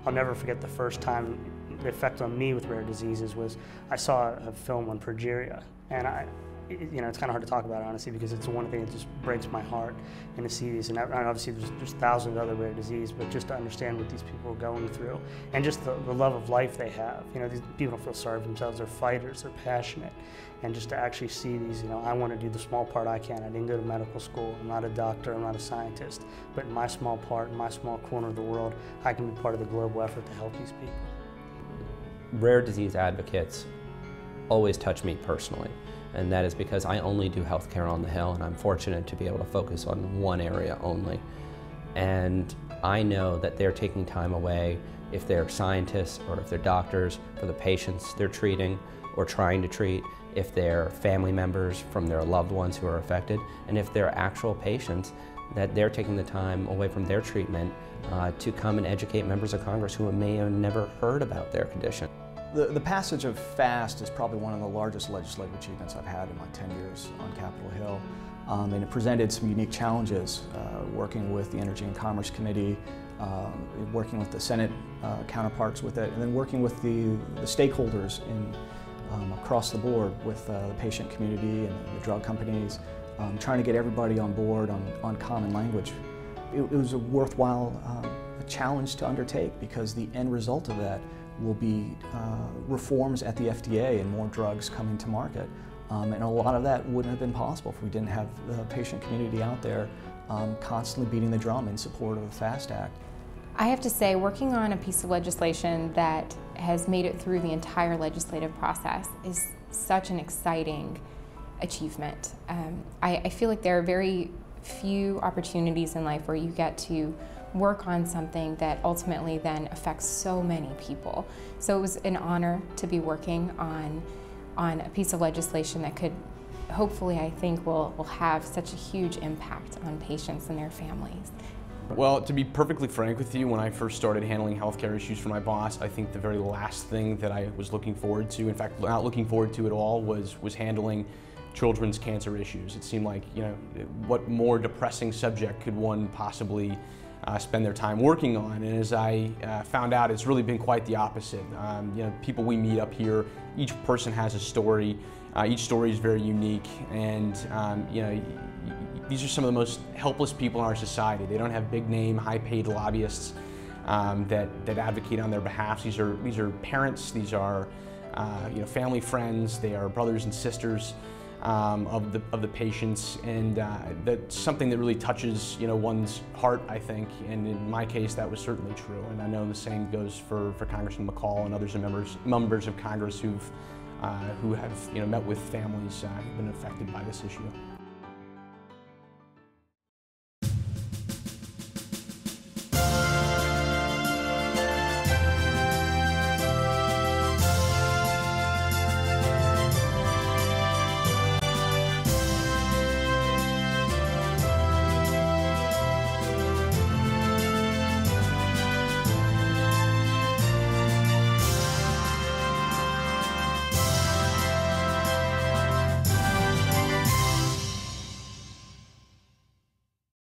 I'll never forget the first time the effect on me with rare diseases was I saw a film on progeria, and it's kind of hard to talk about, honestly, because it's one thing that just breaks my heart, and to see these, and obviously there's thousands of other rare diseases, but just to understand what these people are going through, and just the love of life they have. These people don't feel sorry for themselves, they're fighters, they're passionate, and just to actually see these, I want to do the small part I can. I didn't go to medical school, I'm not a doctor, I'm not a scientist, but in my small part, in my small corner of the world, I can be part of the global effort to help these people. Rare disease advocates always touch me personally. And that is because I only do healthcare on the Hill, and I'm fortunate to be able to focus on one area only. And I know that they're taking time away, if they're scientists or if they're doctors, for the patients they're treating or trying to treat, if they're family members from their loved ones who are affected, and if they're actual patients, that they're taking the time away from their treatment to come and educate members of Congress who may have never heard about their condition. The passage of FAST is probably one of the largest legislative achievements I've had in my 10 years on Capitol Hill. And it presented some unique challenges, working with the Energy and Commerce Committee, working with the Senate counterparts with it, and then working with the stakeholders across the board with the patient community and the drug companies, trying to get everybody on board on common language. It was a worthwhile challenge to undertake, because the end result of that will be reforms at the FDA and more drugs coming to market. And a lot of that wouldn't have been possible if we didn't have the patient community out there constantly beating the drum in support of the FAST Act. I have to say, working on a piece of legislation that has made it through the entire legislative process is such an exciting achievement. I feel like there are very few opportunities in life where you get to work on something that ultimately then affects so many people. So it was an honor to be working on a piece of legislation that could, hopefully, I think, will have such a huge impact on patients and their families. Well, to be perfectly frank with you, when I first started handling healthcare issues for my boss, I think the very last thing that I was looking forward to, in fact, not looking forward to at all, was handling children's cancer issues. It seemed like, what more depressing subject could one possibly spend their time working on? And as I found out, it's really been quite the opposite. People we meet up here, each person has a story. Each story is very unique, and these are some of the most helpless people in our society. They don't have big name, high-paid lobbyists that advocate on their behalf. These are parents. These are family friends. They are brothers and sisters of the patients, and that's something that really touches one's heart, I think, and in my case that was certainly true, and I know the same goes for Congressman McCall and others members of Congress who have met with families who've been affected by this issue.